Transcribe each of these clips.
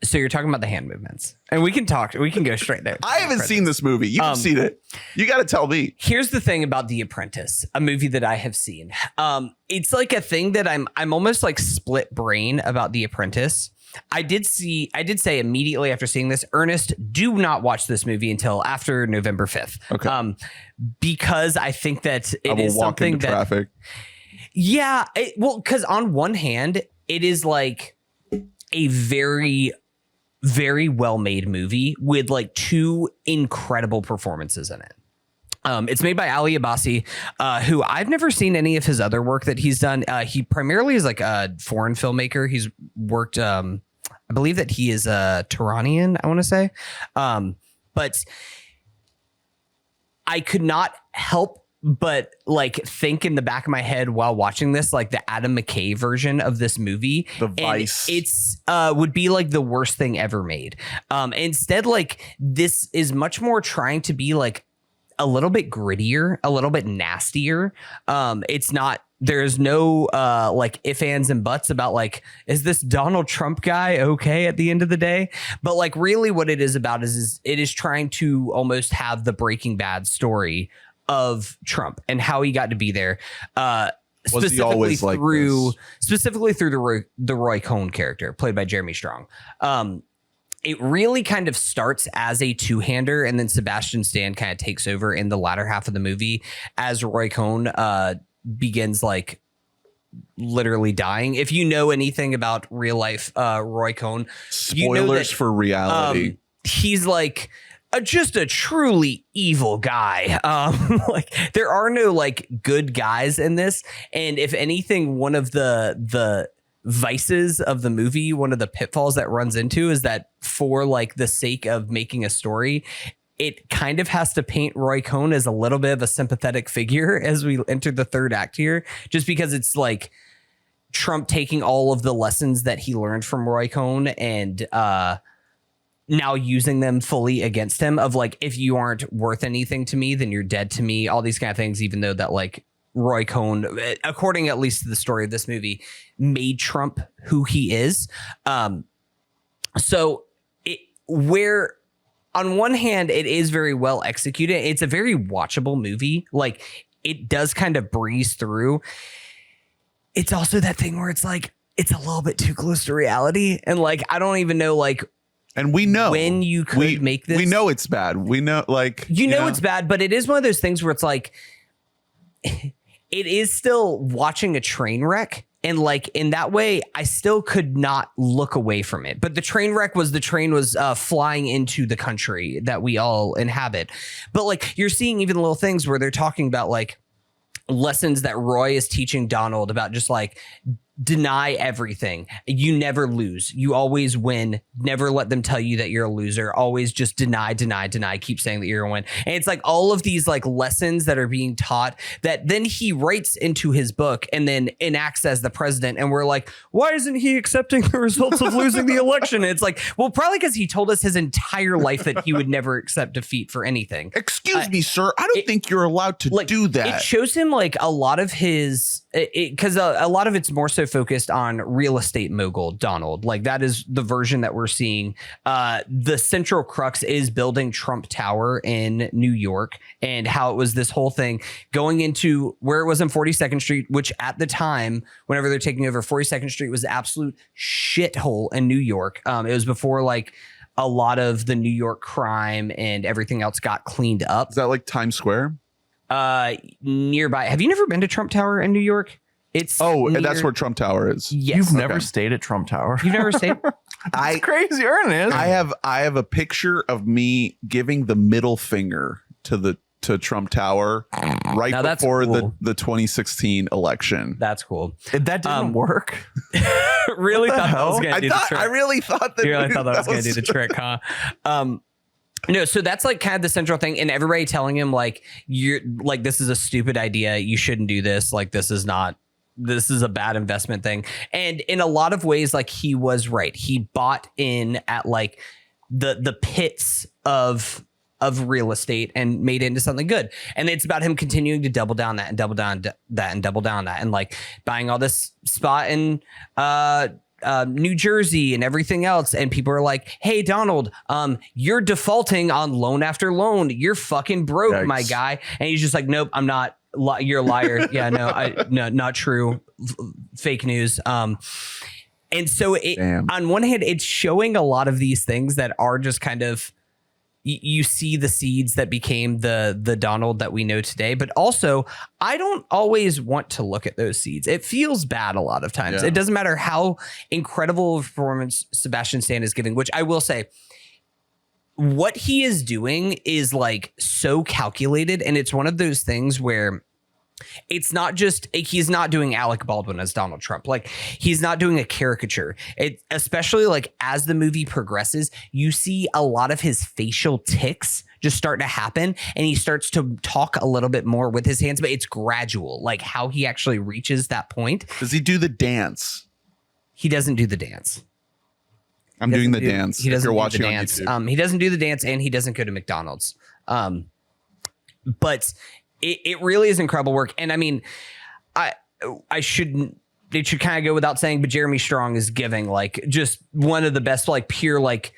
So you're talking about the hand movements, and we can go straight there. I haven't seen this movie. You've seen it. You got to tell me. Here's the thing about The Apprentice, a movie that I have seen. It's like a thing that I'm almost like split brain about The Apprentice. I did say immediately after seeing this, Ernest, do not watch this movie until after November 5th. Okay. Because I think that it is walk something into that traffic. Yeah, because on one hand, it is like a very, very well-made movie with like two incredible performances in it. It's made by Ali Abbasi, who I've never seen any of his other work that he's done. He primarily is like a foreign filmmaker. He's worked, I believe that he is a Turanian, I want to say. But I could not help but like think in the back of my head while watching this, like the Adam McKay version of this movie. The Vice. And it's would be like the worst thing ever made. Instead, like this is much more trying to be like a little bit grittier, a little bit nastier. It's not, there's no like ifs, ands, and buts about like, is this Donald Trump guy okay at the end of the day? But like really what it is about is it is trying to almost have the Breaking Bad story of Trump and how he got to be there. Specifically through the Roy Cohn character played by Jeremy Strong. It really kind of starts as a two-hander, and then Sebastian Stan kind of takes over in the latter half of the movie as Roy Cohn begins like literally dying. If you know anything about real life Roy Cohn, spoilers you know that, for reality. He's like just a truly evil guy. Like there are no like good guys in this, and if anything, one of the vices of the movie, one of the pitfalls that runs into is that for like the sake of making a story, it kind of has to paint Roy Cohn as a little bit of a sympathetic figure as we enter the third act here, just because it's like Trump taking all of the lessons that he learned from Roy Cohn and now using them fully against him of like, if you aren't worth anything to me, then you're dead to me, all these kind of things, even though that like Roy Cohn, according at least to the story of this movie, made Trump who he is. So where on one hand, it is very well executed. It's a very watchable movie. Like it does kind of breeze through. It's also that thing where it's like, it's a little bit too close to reality. And like, I don't even know, like, and we know when you could make this. We know it's bad. We know, like, you know it's bad, but it is one of those things where it's like, it is still watching a train wreck. And like in that way, I still could not look away from it. But the train wreck was flying into the country that we all inhabit. But like you're seeing even little things where they're talking about like lessons that Roy is teaching Donald about just like deny everything. You never lose. You always win. Never let them tell you that you're a loser. Always just deny. Keep saying that you're a win. And it's like all of these like lessons that are being taught that then he writes into his book and then enacts as the president. And we're like, why isn't he accepting the results of losing the election? And it's like, well, probably because he told us his entire life that he would never accept defeat for anything. Excuse me, sir. I don't think you're allowed to do that. It shows him like a lot of his, because a lot of it's more so focused on real estate mogul Donald. Like that is the version that we're seeing. The central crux is building Trump Tower in New York and how it was this whole thing going into where it was in 42nd Street, which at the time, whenever they're taking over, 42nd Street was the absolute shithole in New York. It was before like a lot of the New York crime and everything else got cleaned up. Is that like Times Square? Nearby. Have you never been to Trump Tower in New York? It's that's where Trump Tower is. Yes. You've never stayed at Trump Tower. You've never stayed? That's crazy, Ernest. I have a picture of me giving the middle finger to Trump Tower right before cool. the 2016 election. That's cool. That didn't work. Really thought that was going to do the trick. I really thought that. You really thought that was going to do the trick, huh? No, so that's like kind of the central thing, and everybody telling him like you're like this is a stupid idea, you shouldn't do this, like this is a bad investment thing. And in a lot of ways, like he was right. He bought in at like the pits of real estate and made it into something good. And it's about him continuing to double down that and double down that and double down that and like buying all this spot in New Jersey and everything else. And people are like, hey, Donald, you're defaulting on loan after loan. You're fucking broke, Yikes. my guy. And he's just like, nope, I'm not. You're a liar. Yeah, no, not true. Fake news. And so on one hand, it's showing a lot of these things that are just kind of, you see the seeds that became the Donald that we know today. But also, I don't always want to look at those seeds. It feels bad a lot of times. Yeah. It doesn't matter how incredible a performance Sebastian Stan is giving, which I will say, what he is doing is like so calculated. And it's one of those things where it's not just, he's not doing Alec Baldwin as Donald Trump. Like, he's not doing a caricature. Especially like as the movie progresses, you see a lot of his facial tics just start to happen, and he starts to talk a little bit more with his hands, but it's gradual, like how he actually reaches that point. Does he do the dance? He doesn't do the dance. I'm doing the dance. He doesn't If you're do watching the on dance. YouTube. He doesn't do the dance, and he doesn't go to McDonald's. But it really is incredible work. And I mean, I shouldn't, it should kind of go without saying, but Jeremy Strong is giving like just one of the best, like pure, like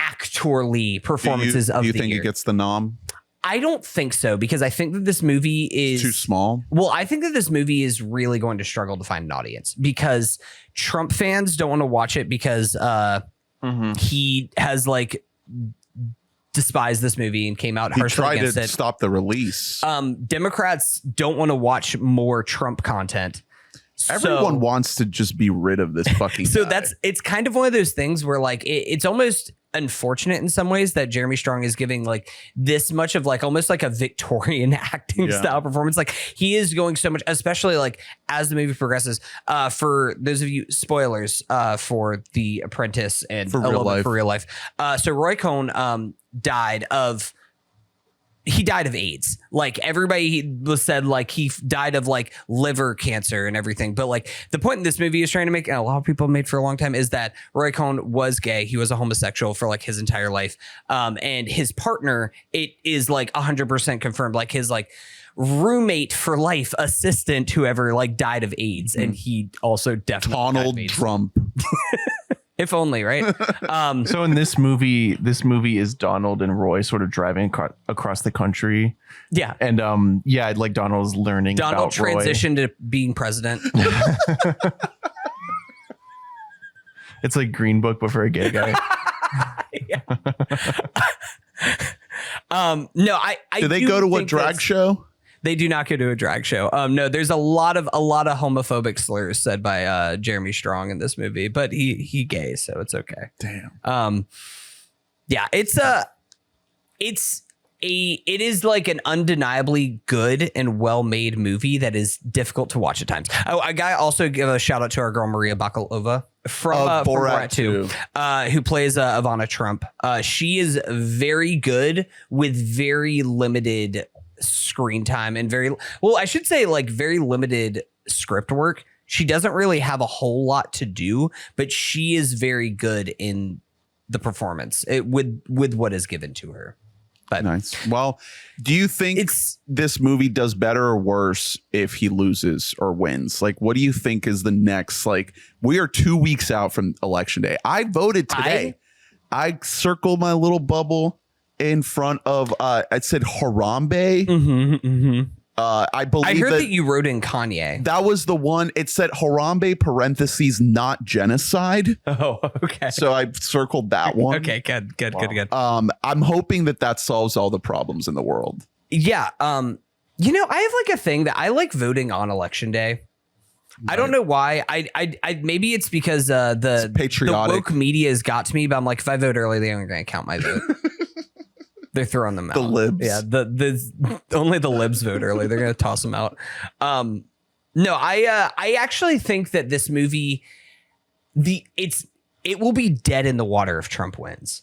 actorly performances of the year. Do you think he gets the nom? I don't think so, because I think that this movie is Too small. Well, I think that this movie is really going to struggle to find an audience, because Trump fans don't want to watch it because he has like despised this movie and came out He harshly tried against to it. stop the release. Democrats don't want to watch more Trump content. Everyone wants to just be rid of this fucking guy. It's kind of one of those things where like it's almost unfortunate in some ways that Jeremy Strong is giving like this much of like almost like a Victorian acting style performance. Like, he is going so much, especially like as the movie progresses. For those of you, spoilers for The Apprentice and For real life. So Roy Cohn died of AIDS. Like, everybody was said like he died of like liver cancer and everything. But like the point this movie is trying to make, and a lot of people made for a long time, is that Roy Cohn was gay. He was a homosexual for like his entire life. And his partner, it is like 100% confirmed, like his like roommate for life, assistant, whoever, like died of AIDS. And he also definitely Donald died of AIDS. Trump. If only, right? So in this movie is Donald and Roy sort of driving across the country. Yeah. And like Donald's learning Donald about Roy. transitioned to being president. It's like Green Book, but for a gay guy. No, I Do they go to what think drag that's- show? They do not go to a drag show. No, there's a lot of homophobic slurs said by Jeremy Strong in this movie, but he gay, so it's okay. Damn. Yeah, it is like an undeniably good and well-made movie that is difficult to watch at times. Oh, I gotta also give a shout out to our girl Maria Bakalova from Borat 2, who plays Ivana Trump. She is very good with very limited screen time and very limited script work. She doesn't really have a whole lot to do, but she is very good in the performance with what is given to her. But Nice. Well, do you think this movie does better or worse if he loses or wins? Like, what do you think is the next? Like, we are 2 weeks out from Election Day. I voted today. I circled my little bubble in front of it said Harambe. I believe I heard that you wrote in Kanye. that was the one. It said Harambe parentheses not genocide. Oh, okay. So I circled that one. Okay, good. I'm hoping that solves all the problems in the world. Yeah. I have like a thing that I like voting on Election Day. I don't know why. I maybe it's because the patriotic. the woke media has got to me, but I'm like, if I vote early, they aren't going to count my vote. They're throwing them out. The libs. Yeah, the only the libs vote early. They're going to toss them out. No, I actually think that this movie, it will be dead in the water if Trump wins.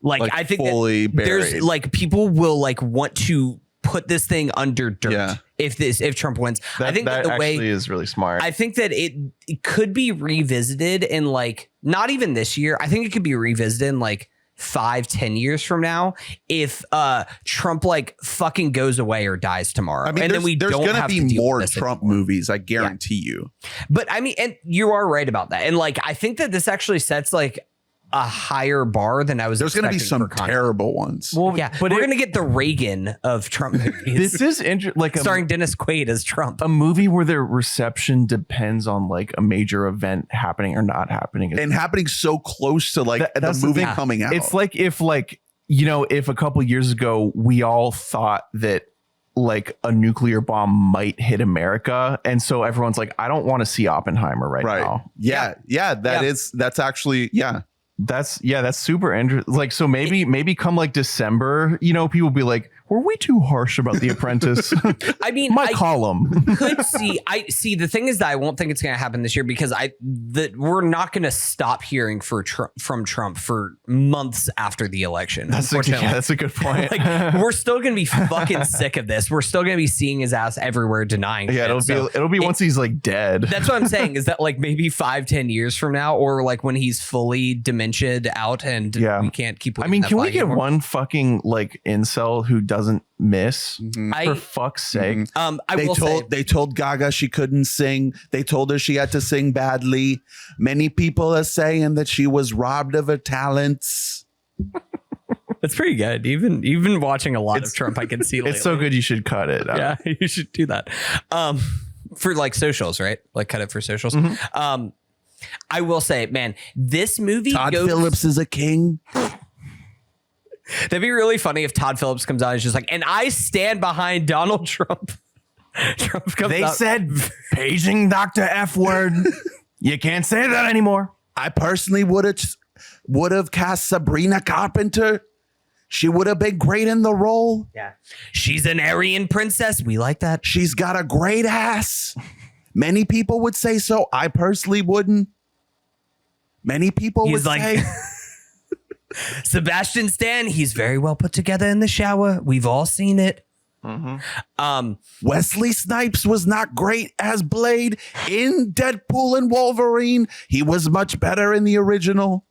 Like I think fully that there's buried. like people will like want to put this thing under dirt if Trump wins. I think that the actually way is really smart. I think that it could be revisited in like not even this year. I think it could be revisited in like 5-10 years from now if Trump like fucking goes away or dies tomorrow. I mean, and then there's don't gonna have be to deal more with this Trump anymore. movies, I guarantee you. But I mean, and you are right about that. And like, I think that this actually sets like a higher bar than I was. There's going to be some terrible ones. Well, yeah, but we're going to get the Reagan of Trump movies. This is like starring Dennis Quaid as Trump. A movie where their reception depends on like a major event happening or not happening, and happening so close to like the movie coming out. It's like if if a couple years ago we all thought that like a nuclear bomb might hit America, and so everyone's like, I don't want to see Oppenheimer right now. That's actually That's super interesting. Like, so maybe come like December, people be like, were we too harsh about The Apprentice? I mean, my column could see. The thing is that I won't think it's going to happen this year because we're not going to stop hearing from Trump for months after the election. That's a good point. Like, we're still going to be fucking sick of this. We're still going to be seeing his ass everywhere denying. Yeah, it'll be once he's like dead. That's what I'm saying is that like maybe 5-10 years from now, or like when he's fully dementiaed out and we can't keep. I mean, can we get one fucking like incel who doesn't miss for fuck's sake? They told Gaga she couldn't sing. They told her she had to sing badly. Many people are saying that she was robbed of her talents. That's pretty good. Even watching a lot of Trump, I can see it's so good you should cut it. Yeah, you should do that. For like socials, right? Like cut it for socials. I will say, man, this movie Todd Phillips is a king. That'd be really funny if Todd Phillips comes out and is just like, and I stand behind Donald Trump. Trump comes they out. said paging Dr. F word. You can't say that anymore. I personally would have cast Sabrina Carpenter. She would have been great in the role. Yeah. She's an Aryan princess. We like that. She's got a great ass. Many people would say so. I personally wouldn't. Many people would say. Sebastian Stan, he's very well put together in the shower. We've all seen it. Wesley Snipes was not great as Blade in Deadpool and Wolverine. He was much better in the original.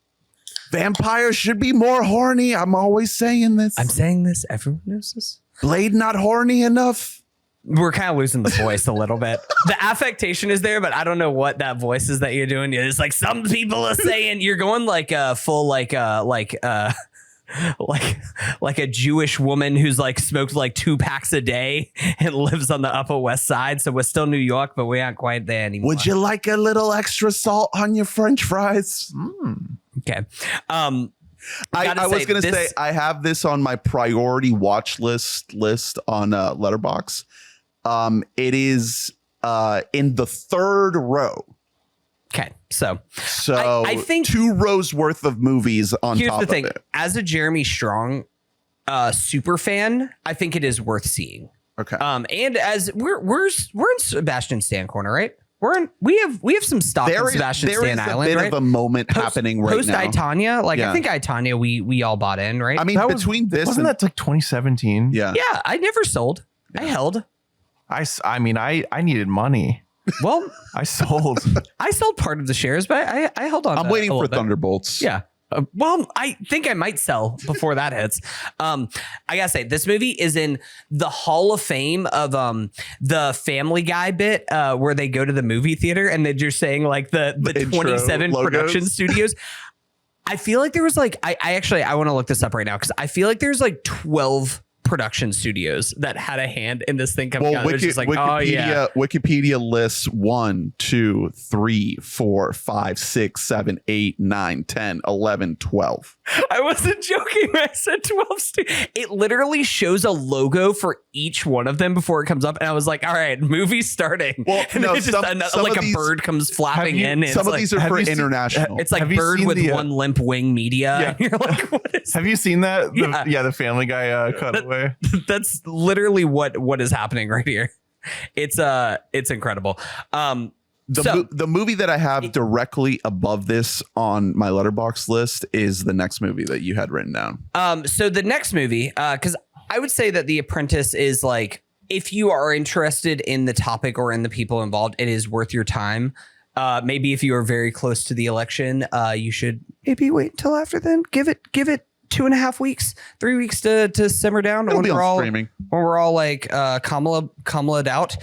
Vampires should be more horny. I'm always saying this. I'm saying this. Everyone knows this. Blade not horny enough. We're kind of losing the voice a little bit. The affectation is there, but I don't know what that voice is that you're doing. It's like some people are saying you're going like a full like a Jewish woman who's like smoked like 2 packs a day and lives on the Upper West Side. So we're still New York, but we aren't quite there anymore. Would you like a little extra salt on your French fries? Okay. I was going to say I have this on my priority watch list on Letterboxd. It is in the 3rd row. Okay, so I think 2 rows worth of movies on here's top the thing. of it. As a Jeremy Strong super fan, I think it is worth seeing. Okay. And as we're in Sebastian Stan corner, right? We have some stock in Sebastian Stan Island. There is a bit right? of a moment happening right post now. I, Tanya, I think I, Tanya, we all bought in, right? I mean, between this wasn't that like 2017? Yeah. Yeah, I never sold. I held. I mean, I needed money. Well, I sold. I sold part of the shares, but I held on. I'm waiting for Thunderbolts. Yeah. Well, I think I might sell before that hits. I gotta say, this movie is in the Hall of Fame of the Family Guy bit where they go to the movie theater and they're just saying like the 27 production studios. I feel like there was like I want to look this up right now because I feel like there's like 12 production studios that had a hand in this thing coming out. Just like, Wikipedia lists 1, 2, 3, 4, 5, 6, 7, 8, 9, 10, 11, 12. I wasn't joking when I said 12. It literally shows a logo for each one of them before it comes up. And I was like, all right, movie's starting. Well, and no, just a bird comes flapping in. Some of these are for international. It's like bird with one limp wing media. Yeah. And you're like, what is Have you seen that? The Family Guy cutaway. That's literally what is happening right here. It's incredible. The movie that I have directly above this on my Letterboxd list is the next movie that you had written down. So the next movie, because I would say that The Apprentice is like, if you are interested in the topic or in the people involved, it is worth your time. Maybe if you are very close to the election, you should maybe wait until after then. Give it 2.5 weeks, 3 weeks to simmer down It'll when be we're on all streaming. when we're all like Kamala out.